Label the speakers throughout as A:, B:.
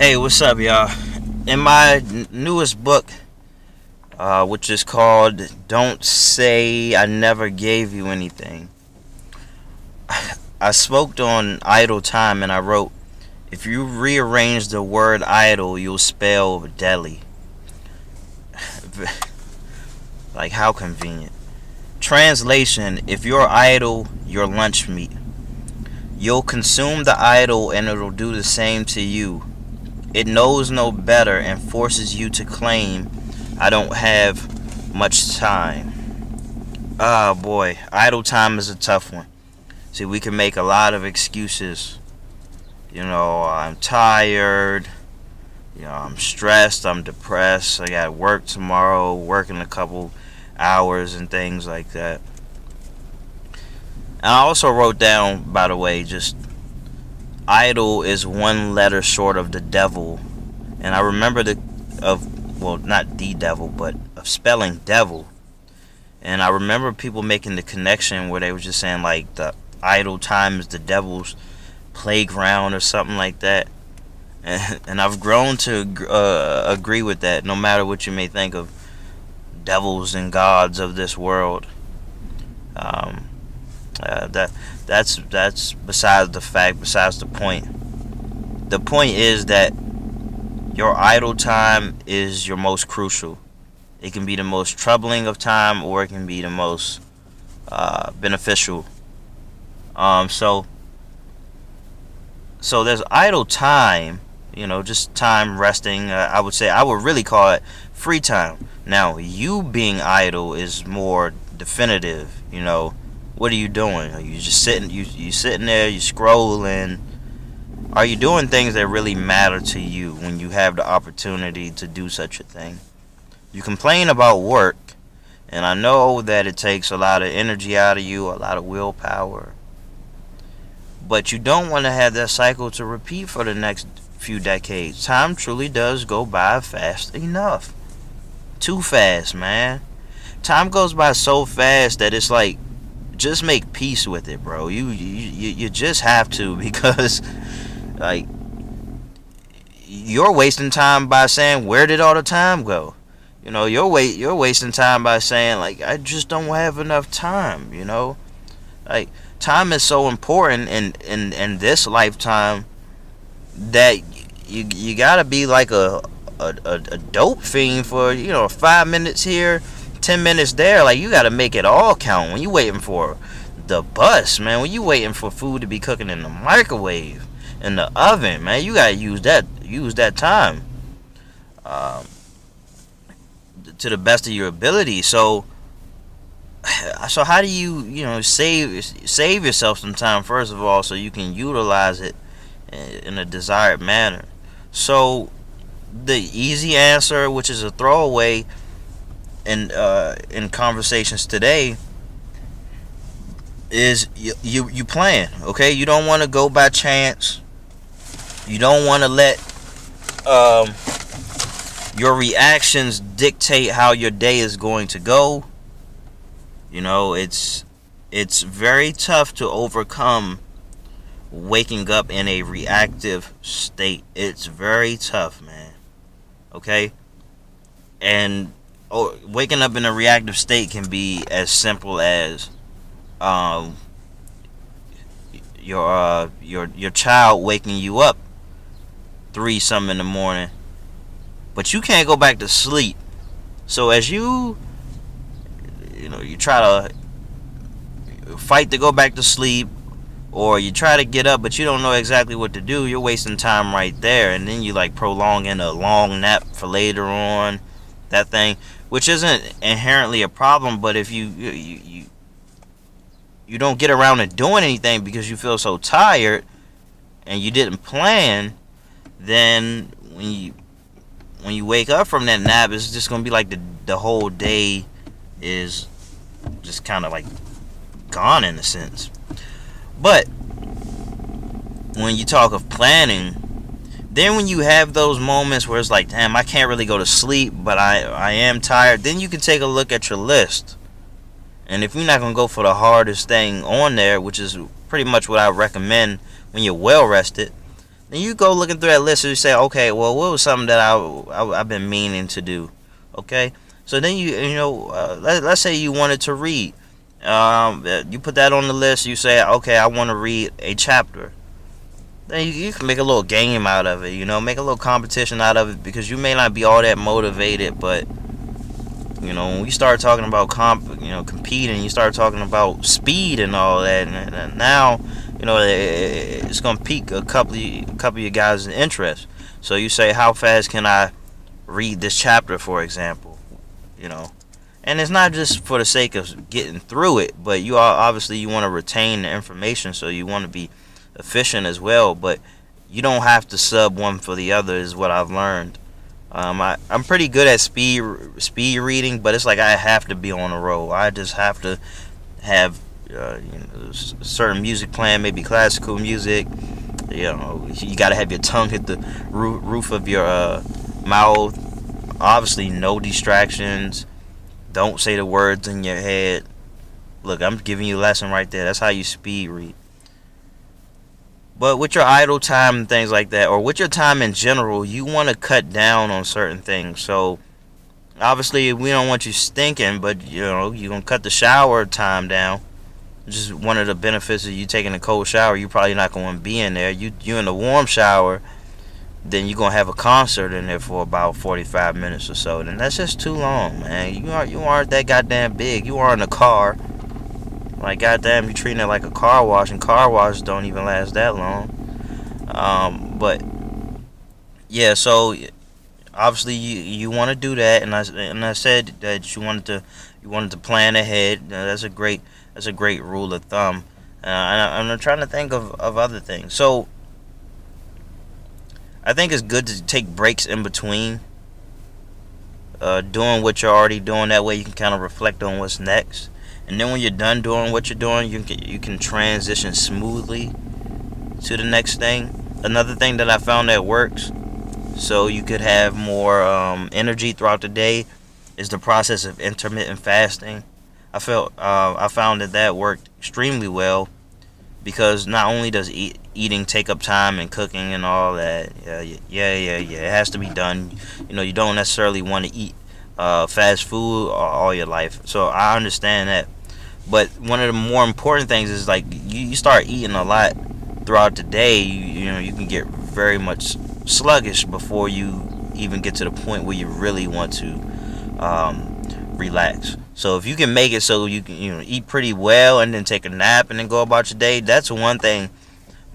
A: Hey, what's up, y'all? In my newest book, which is called Don't Say I Never Gave You Anything, I spoke on idle time and I wrote, if you rearrange the word idle, you'll spell deli. Like, how convenient. Translation, if you're idle, you're lunch meat. You'll consume the idle and it'll do the same to you. It knows no better and forces you to claim, I don't have much time. Ah, boy, idle time is a tough one. See, we can make a lot of excuses. I'm tired. I'm stressed. I'm depressed. I got work tomorrow, working a couple hours and things like that. And I also wrote down, by the way, just idle is one letter short of the devil. And I remember not the devil, but of spelling devil. And I remember people making the connection where they were just saying like the idle time is the devil's playground or something like that. And I've grown to agree with that, no matter what you may think of devils and gods of this world. That's besides the point. The point is that your idle time is your most crucial. It can be the most troubling of time, or it can be the most beneficial. So there's idle time, just time resting. I would really call it free time. Now, you being idle is more definitive. What are you doing? Are you just sitting? You sitting there? You scrolling? Are you doing things that really matter to you when you have the opportunity to do such a thing? You complain about work, and I know that it takes a lot of energy out of you, a lot of willpower. But you don't want to have that cycle to repeat for the next few decades. Time truly does go by fast enough. Too fast, man. Time goes by so fast that it's like, just make peace with it, bro. You just have to, because like you're wasting time by saying, where did all the time go? You're wasting time by saying like, I just don't have enough time. Like, time is so important in this lifetime that you gotta be like a dope fiend for 5 minutes here, 10 minutes there. Like, you gotta make it all count when you waiting for the bus, man. When you waiting for food to be cooking in the microwave, in the oven, man, you gotta use that time to the best of your ability. So how do you save yourself some time, first of all, so you can utilize it in a desired manner? So the easy answer, which is a throwaway in conversations today, is you plan. Okay, you don't want to go by chance. You don't want to let your reactions dictate how your day is going to go. It's very tough to overcome waking up in a reactive state. It's very tough, man. Okay? And waking up in a reactive state can be as simple as your child waking you up 3 something in the morning, but you can't go back to sleep. So as you try to fight to go back to sleep, or you try to get up but you don't know exactly what to do, you're wasting time right there. And then you like prolonging a long nap for later on, that thing, which isn't inherently a problem. But if you don't get around to doing anything because you feel so tired and you didn't plan, then when you wake up from that nap, it's just gonna be like the whole day is just kind of like gone in a sense. But when you talk of planning, then when you have those moments where it's like, damn, I can't really go to sleep, but I am tired, then you can take a look at your list. And if you're not going to go for the hardest thing on there, which is pretty much what I recommend when you're well rested, Then you go looking through that list and you say, okay, well, what was something that I've been meaning to do? Okay, so then let's say you wanted to read. You put that on the list. You say, okay, I want to read a chapter. Then you can make a little game out of it. Make a little competition out of it, because you may not be all that motivated, but when we start talking about competing, you start talking about speed and all that, and now, it's gonna pique a couple of you guys' interest. So you say, how fast can I read this chapter, for example? And it's not just for the sake of getting through it, but obviously you want to retain the information, so you want to be efficient as well. But you don't have to sub one for the other, is what I've learned. I'm pretty good at speed reading, but it's like I have to be on a roll. I just have to have certain music playing, maybe classical music. You got to have your tongue hit the roof of your mouth. Obviously, no distractions. Don't say the words in your head. Look, I'm giving you a lesson right there. That's how you speed read. But with your idle time and things like that, or with your time in general, you want to cut down on certain things. So, obviously, we don't want you stinking, but, you're going to cut the shower time down. Just one of the benefits of you taking a cold shower, you're probably not going to be in there. You in a warm shower, then you're going to have a concert in there for about 45 minutes or so. And that's just too long, man. You aren't that goddamn big. You are in a car. Like, goddamn, you're treating it like a car wash, and car washes don't even last that long. But yeah, so obviously you want to do that, and I said that you wanted to plan ahead. That's a great rule of thumb. And I'm trying to think of other things. So I think it's good to take breaks in between doing what you're already doing. That way you can kind of reflect on what's next. And then when you're done doing what you're doing, you can transition smoothly to the next thing. Another thing that I found that works, so you could have more energy throughout the day, is the process of intermittent fasting. I found that worked extremely well, because not only does eating take up time and cooking and all that. Yeah. It has to be done. You don't necessarily want to eat fast food all your life. So I understand that. But one of the more important things is, like, you start eating a lot throughout the day, you can get very much sluggish before you even get to the point where you really want to relax. So if you can make it so you can eat pretty well and then take a nap and then go about your day, that's one thing.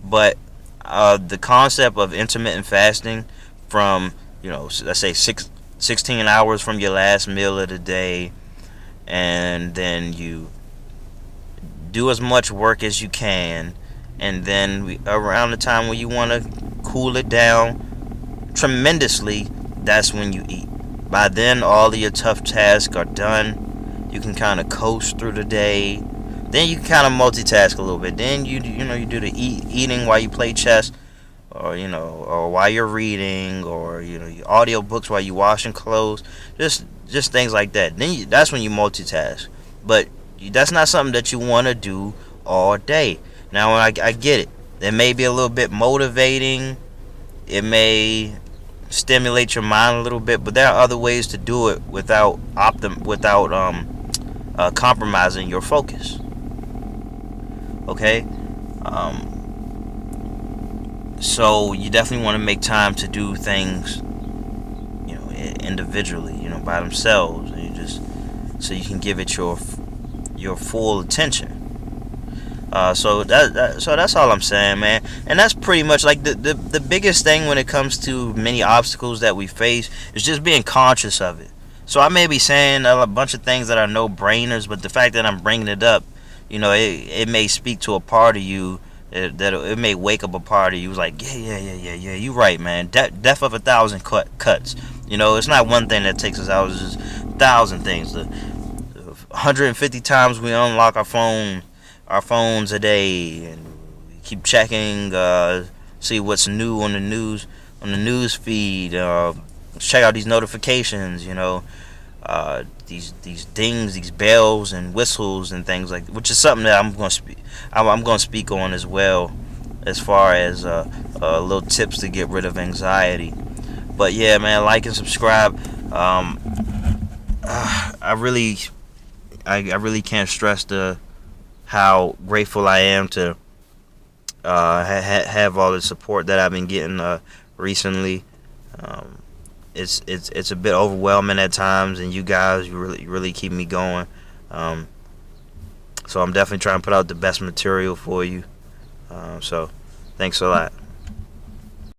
A: But the concept of intermittent fasting from let's say 16 hours from your last meal of the day, and then you do as much work as you can, and then around the time when you want to cool it down tremendously, that's when you eat. By then, all of your tough tasks are done. You can kind of coast through the day. Then you can kind of multitask a little bit. Then you do the eating while you play chess, or while you're reading, or your audio books while you washing clothes. Just things like that. Then that's when you multitask. But that's not something that you want to do all day. Now, I get it. It may be a little bit motivating. It may stimulate your mind a little bit, but there are other ways to do it without compromising your focus. Okay? So you definitely want to make time to do things, individually, by themselves. So you can give it your full attention. So that's all I'm saying, man. And that's pretty much like the biggest thing when it comes to many obstacles that we face is just being conscious of it. So I may be saying a bunch of things that are no-brainers, but the fact that I'm bringing it up, it may speak to a part of you, that it may wake up a part of you who's like, yeah, you're right, man. Death of 1,000 cuts. It's not one thing that takes us out, it's just 1,000 things. 150 times we unlock our phones a day, and we keep checking, see what's new on the news feed. Check out these notifications, these dings, these bells and whistles and things like that, which is something that I'm going to speak on as well as far as little tips to get rid of anxiety. But yeah, man, like and subscribe. I really, I really can't stress how grateful I am to have all the support that I've been getting recently. Um, it's a bit overwhelming at times, and you guys really keep me going. Um, so I'm definitely trying to put out the best material for you. So thanks a lot.